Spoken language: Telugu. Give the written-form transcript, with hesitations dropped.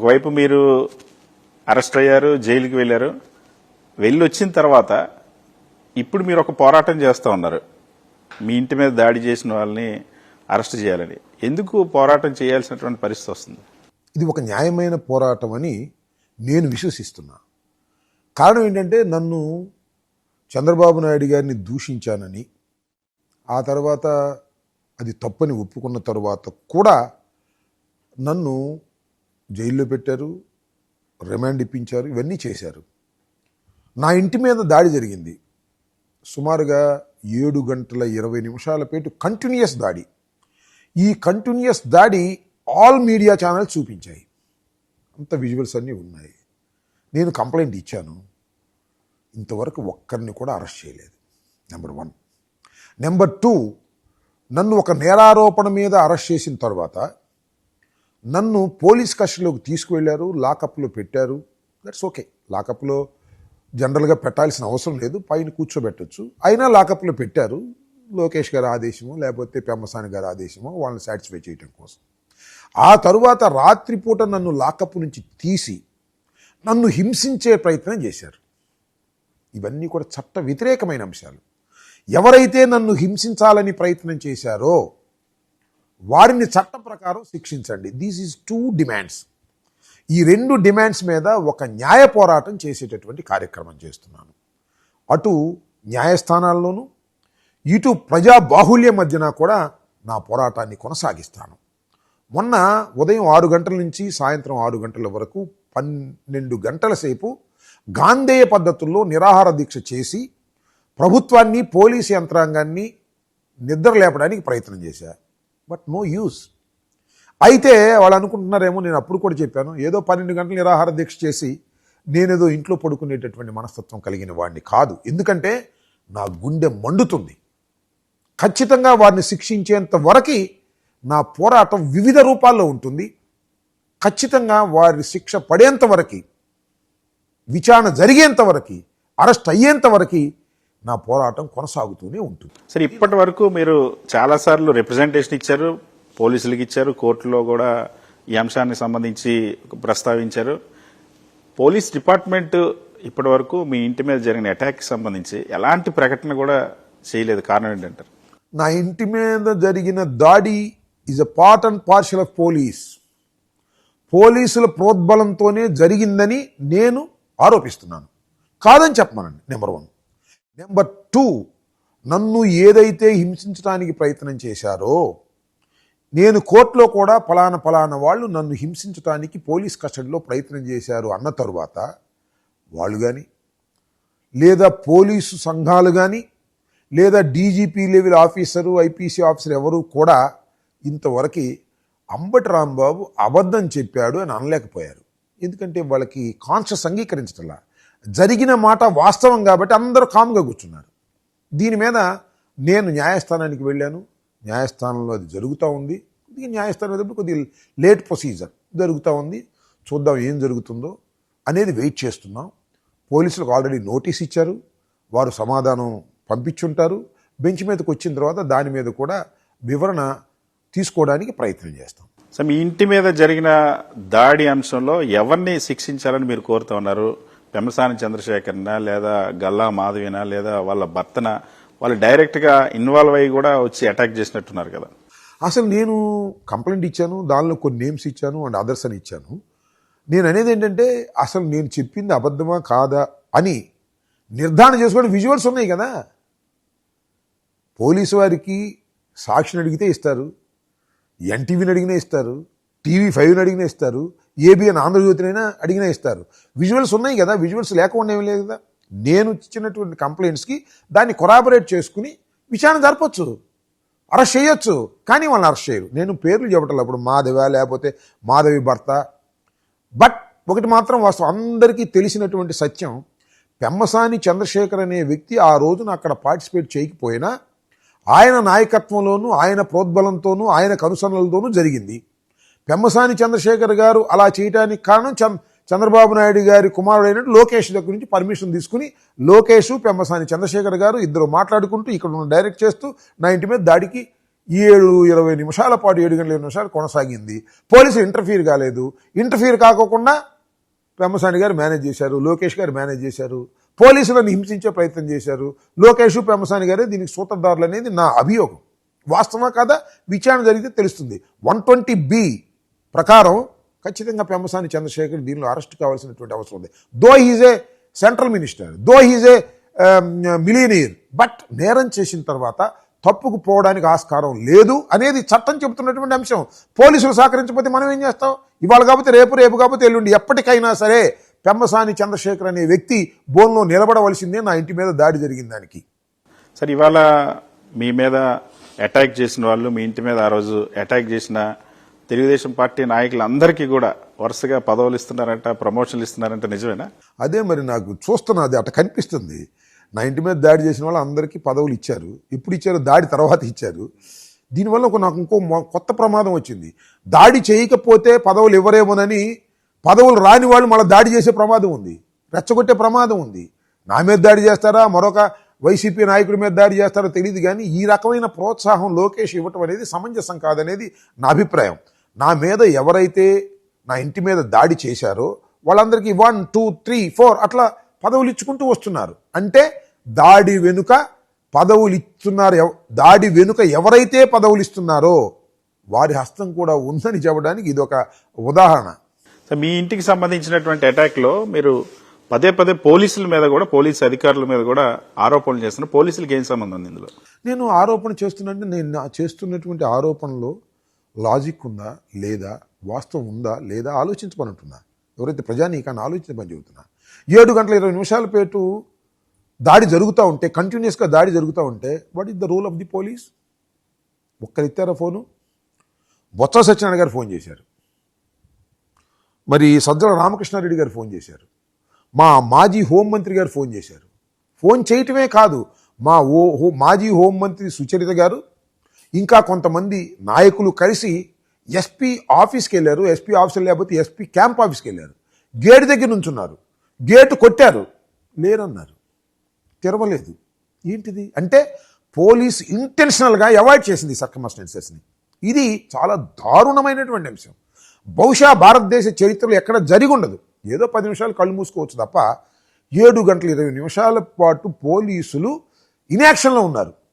ఒకవైపు మీరు అరెస్ట్ అయ్యారు, జైలుకి వెళ్ళారు. వెళ్ళి వచ్చిన తర్వాత ఇప్పుడు మీరు ఒక పోరాటం చేస్తూ ఉన్నారు. మీ ఇంటి మీద దాడి చేసిన వాళ్ళని అరెస్ట్ చేయాలని. ఎందుకు పోరాటం చేయాల్సినటువంటి పరిస్థితి వస్తుంది? ఇది ఒక న్యాయమైన పోరాటం అని నేను విశ్వసిస్తున్నా. కారణం ఏంటంటే, నన్ను చంద్రబాబు నాయుడు గారిని దూషించానని, ఆ తర్వాత అది తప్పని ఒప్పుకున్న తర్వాత కూడా నన్ను జైల్లో పెట్టారు, రిమాండ్ ఇప్పించారు, ఇవన్నీ చేశారు. నా ఇంటి మీద దాడి జరిగింది. సుమారుగా 7 గంటల 20 నిమిషాల పాటు కంటిన్యూస్ దాడి. ఈ కంటిన్యూస్ దాడి ఆల్ మీడియా ఛానల్స్ చూపించాయి. అంత విజువల్స్ అన్నీ ఉన్నాయి. నేను కంప్లైంట్ ఇచ్చాను. ఇంతవరకు ఒక్కరిని కూడా అరెస్ట్ చేయలేదు. నెంబర్ 1. నెంబర్ 2, నన్ను ఒక నేరారోపణ మీద అరెస్ట్ చేసిన తర్వాత నన్ను పోలీస్ కస్టడీలోకి తీసుకువెళ్ళారు, లాకప్లో పెట్టారు. That's okay. లాకప్లో జనరల్గా పెట్టాల్సిన అవసరం లేదు, పైన కూర్చోబెట్టచ్చు. అయినా లాకప్లో పెట్టారు. లోకేష్ గారి ఆదేశమో లేకపోతే పెమ్మసాని గారి ఆదేశమో వాళ్ళని సాటిస్ఫై చేయడం కోసం. ఆ తరువాత రాత్రిపూట నన్ను లాకప్ నుంచి తీసి నన్ను హింసించే ప్రయత్నం చేశారు. ఇవన్నీ కూడా చట్ట వ్యతిరేకమైన అంశాలు. ఎవరైతే నన్ను హింసించాలని ప్రయత్నం చేశారో వారిని చట్టం ప్రకారం శిక్షించండి. These is 2 demands. ఈ 2 డిమాండ్స్ మీద ఒక న్యాయ పోరాటం చేసేటటువంటి కార్యక్రమం చేస్తున్నాను. అటు న్యాయస్థానాల్లోనూ ఇటు ప్రజా బాహుల్యం మధ్యన కూడా నా పోరాటాన్ని కొనసాగిస్తాను. మొన్న ఉదయం 6 గంటల నుంచి సాయంత్రం 6 గంటల వరకు 12 గంటల సేపు గాంధేయ పద్ధతుల్లో నిరాహార దీక్ష చేసి ప్రభుత్వాన్ని, పోలీసు యంత్రాంగాన్ని నిద్ర లేపడానికి ప్రయత్నం చేశా. But no use. అయితే వాళ్ళు అనుకుంటున్నారేమో, నేను అప్పుడు కూడా చెప్పాను, ఏదో 12 గంటలు నిరాహార దీక్ష చేసి నేనేదో ఇంట్లో పడుకునేటటువంటి మనస్తత్వం కలిగిన వాడిని కాదు. ఎందుకంటే నా గుండె మండుతుంది. ఖచ్చితంగా వారిని శిక్షించేంత వరకు నా పోరాటం వివిధ రూపాల్లో ఉంటుంది. ఖచ్చితంగా వారి శిక్ష పడేంత వరకు, విచారణ జరిగేంత వరకు, అరెస్ట్ అయ్యేంత వరకు నా పోరాటం కొనసాగుతూనే ఉంటుంది. సరే, ఇప్పటి వరకు మీరు చాలాసార్లు రిప్రజెంటేషన్ ఇచ్చారు, పోలీసులకు ఇచ్చారు, కోర్టులో కూడా ఈ అంశానికి సంబంధించి ప్రస్తావించారు. పోలీస్ డిపార్ట్మెంట్ ఇప్పటి వరకు మీ ఇంటి మీద జరిగిన అటాక్కి సంబంధించి ఎలాంటి ప్రకటన కూడా చేయలేదు. కారణం ఏంటంటారు? నా ఇంటి మీద జరిగిన దాడి is a part and partial of police. పోలీసుల ప్రోద్బలంతోనే జరిగిందని నేను ఆరోపిస్తున్నాను. కాదని చెప్పమనండి. నెంబర్ 1. నెంబర్ 2, నన్ను ఏదైతే హింసించడానికి ప్రయత్నం చేశారో, నేను కోర్టులో కూడా ఫలానా వాళ్ళు నన్ను హింసించడానికి పోలీస్ కస్టడీలో ప్రయత్నం చేశారు అన్న తరువాత వాళ్ళు కానీ, లేదా పోలీసు సంఘాలు కానీ, లేదా DGP level officer, IPC officer ఎవరు కూడా ఇంతవరకు అంబటి రాంబాబు అబద్ధం చెప్పాడు అని అనలేకపోయారు. ఎందుకంటే వాళ్ళకి కాన్షియస్ అంగీకరించటంలా. జరిగిన మాట వాస్తవం కాబట్టి అందరూ కామ్గా కూర్చున్నారు. దీని మీద నేను న్యాయస్థానానికి వెళ్ళాను. న్యాయస్థానంలో అది జరుగుతూ ఉంది. న్యాయస్థానం కొద్దిగా లేట్ ప్రొసీజర్ జరుగుతూ ఉంది. చూద్దాం ఏం జరుగుతుందో అనేది వెయిట్ చేస్తున్నాం. పోలీసులకు ఆల్రెడీ నోటీస్ ఇచ్చారు, వారు సమాధానం పంపించుంటారు. బెంచ్ మీదకి వచ్చిన తర్వాత దాని మీద కూడా వివరణ తీసుకోవడానికి ప్రయత్నం చేస్తాం. సో మీ ఇంటి మీద జరిగిన దాడి అంశంలో ఎవరిని శిక్షించాలని మీరు కోరుతా ఉన్నారు? పెమ్మసాని చంద్రశేఖర్నా, లేదా గల్లా మాధవినా, లేదా వాళ్ళ భర్తన? వాళ్ళు డైరెక్ట్గా ఇన్వాల్వ్ అయ్యి కూడా వచ్చి అటాక్ చేసినట్టున్నారు కదా. అసలు నేను కంప్లైంట్ ఇచ్చాను, దానిలో కొన్ని నేమ్స్ ఇచ్చాను అండ్ అదర్స్ అని ఇచ్చాను. నేను అనేది ఏంటంటే, అసలు నేను చెప్పింది అబద్ధమా కాదా అని నిర్ధారణ చేసుకోవడం. విజువల్స్ ఉన్నాయి కదా. పోలీసు వారికి సాక్షిని అడిగితే ఇస్తారు, ఎన్టీవీని అడిగినా ఇస్తారు, TV5ని అడిగినా ఇస్తారు, ఏబిఎన్ ఆంధ్రజ్యోతినైనా అడిగినా ఇస్తారు. విజువల్స్ ఉన్నాయి కదా. విజువల్స్ లేకుండా ఏమీ లేదు కదా. నేను ఇచ్చినటువంటి కంప్లైంట్స్కి దాన్ని కొరాబరేట్ చేసుకుని విచారణ జరపచ్చు, అరెస్ట్ చేయొచ్చు. కానీ వాళ్ళని అరెస్ట్ చేయరు. నేను పేర్లు చెప్పటం అప్పుడు మాధవ లేకపోతే మాధవి భర్త. బట్ ఒకటి మాత్రం వాస్తవం, అందరికీ తెలిసినటువంటి సత్యం, పెమ్మసాని చంద్రశేఖర్ అనే వ్యక్తి ఆ రోజున అక్కడ పార్టిసిపేట్ చేయకపోయినా ఆయన నాయకత్వంలోనూ, ఆయన ప్రోద్బలంతోనూ, ఆయన కనుసరణలతోనూ జరిగింది. పెమ్మసాని చంద్రశేఖర్ గారు అలా చేయడానికి కారణం చంద్రబాబు నాయుడు గారి కుమారుడైనట్టు లోకేష్ దగ్గర నుంచి పర్మిషన్ తీసుకుని, లోకేష్, పెమ్మసాని చంద్రశేఖర్ గారు ఇద్దరు మాట్లాడుకుంటూ ఇక్కడ డైరెక్ట్ చేస్తూ నా ఇంటి మీద దాడికి 20 నిమిషాల పాటు 7 గంటల 20 నిమిషాలు కొనసాగింది. పోలీసులు ఇంటర్ఫీర్ కాలేదు. ఇంటర్ఫీర్ కాకోకుండా పెమ్మసాని గారు మేనేజ్ చేశారు, లోకేష్ గారు మేనేజ్ చేశారు, పోలీసులను హింసించే ప్రయత్నం చేశారు. లోకేష్ పెమ్మసాని గారే దీనికి సూత్రధారులు అనేది నా అభియోగం. వాస్తవమా కాదా విచారణ జరిగితే తెలుస్తుంది. 120B ప్రకారం ఖచ్చితంగా పెమ్మసాని చంద్రశేఖర్ దీనిలో అరెస్ట్ కావాల్సినటువంటి అవసరం ఉంది. Though he's a central minister, though he's a millionaire, but నేరం చేసిన తర్వాత తప్పుకు పోవడానికి ఆస్కారం లేదు అనేది చట్టం చెబుతున్నటువంటి అంశం. పోలీసులు సహకరించకపోతే మనం ఏం చేస్తాం? ఇవాళ కాకపోతే రేపు, రేపు కాకపోతే ఎల్లుండి, ఎప్పటికైనా సరే పెమ్మసాని చంద్రశేఖర్ అనే వ్యక్తి బోన్లో నిలబడవలసిందే. నా ఇంటి మీద దాడి జరిగిన దానికి. సార్, ఇవాళ మీ మీద అటాక్ చేసిన వాళ్ళు, మీ ఇంటి మీద ఆ రోజు అటాక్ చేసిన తెలుగుదేశం పార్టీ నాయకులందరికీ కూడా వరుసగా పదవులు ఇస్తున్నారంట, ప్రమోషన్లు ఇస్తున్నారంట, నిజమేనా? అదే మరి నాకు చూస్తున్నది అట్లా కనిపిస్తుంది. నా ఇంటి మీద దాడి చేసిన వాళ్ళు అందరికీ పదవులు ఇచ్చారు. ఎప్పుడు ఇచ్చారు? దాడి తర్వాత ఇచ్చారు. దీనివల్ల నాకు ఇంకో కొత్త ప్రమాదం వచ్చింది. దాడి చేయకపోతే పదవులు ఇవ్వరేమోనని పదవులు రాని వాళ్ళు మళ్ళీ దాడి చేసే ప్రమాదం ఉంది, రెచ్చగొట్టే ప్రమాదం ఉంది. నా మీద దాడి చేస్తారా, మరొక వైసీపీ నాయకుడి మీద దాడి చేస్తారో తెలియదు, కానీ ఈ రకమైన ప్రోత్సాహం లోకేష్ ఇవ్వటం అనేది సమంజసం కాదనేది నా అభిప్రాయం. నా మీద ఎవరైతే నా ఇంటి మీద దాడి చేశారో వాళ్ళందరికీ 1, 2, 3, 4 అట్లా పదవులు ఇచ్చుకుంటూ వస్తున్నారు. అంటే దాడి వెనుక పదవులు ఇస్తున్నారు. దాడి వెనుక ఎవరైతే పదవులు ఇస్తున్నారో వారి హస్తం కూడా ఉందని చెప్పడానికి ఇది ఒక ఉదాహరణ. సో మీ ఇంటికి సంబంధించినటువంటి అటాక్ లో మీరు పదే పదే పోలీసుల మీద కూడా, పోలీసు అధికారుల మీద కూడా ఆరోపణలు చేస్తున్నారు. పోలీసులకి ఏం సంబంధం ఉంది ఇందులో? నేను ఆరోపణ చేస్తున్నట్టు నేను చేస్తున్నటువంటి ఆరోపణలో లాజిక్ ఉందా లేదా, వాస్తవం ఉందా లేదా ఆలోచించమని అంటున్నా. ఎవరైతే ప్రజానీకాన్ని ఆలోచించమని చెబుతున్నా. 7 గంటల 20 నిమిషాల పాటు దాడి జరుగుతూ ఉంటే, కంటిన్యూస్గా దాడి జరుగుతూ ఉంటే, what is the role of the police? ఒక్కరు ఎత్తారా ఫోను? బొత్స సత్యనారాయణ గారు ఫోన్ చేశారు, మరి సజ్జల రామకృష్ణారెడ్డి గారు ఫోన్ చేశారు, మా మాజీ హోంమంత్రి గారు ఫోన్ చేశారు. ఫోన్ చేయటమే కాదు, మా మాజీ హోంమంత్రి సుచరిత గారు ఇంకా కొంతమంది నాయకులు కలిసి ఎస్పీ ఆఫీస్కి వెళ్ళారు. ఎస్పీ ఆఫీస్ లేకపోతే ఎస్పీ క్యాంప్ ఆఫీస్కి వెళ్ళారు. గేటు దగ్గర నుంచున్నారు, గేటు కొట్టారు, లేరన్నారు, తెరవలేదు. ఏంటిది అంటే పోలీస్ ఇంటెన్షనల్గా అవాయిడ్ చేసింది సర్కమ్స్టాన్సెస్ని. ఇది చాలా దారుణమైనటువంటి అంశం. బహుశా భారతదేశ చరిత్రలో ఎక్కడ జరిగి ఉండదు. ఏదో 10 నిమిషాలు కళ్ళు మూసుకోవచ్చు తప్ప 7 గంటల 20 నిమిషాల పాటు పోలీసులు ఇన్యాక్షన్లో ఉన్నారు.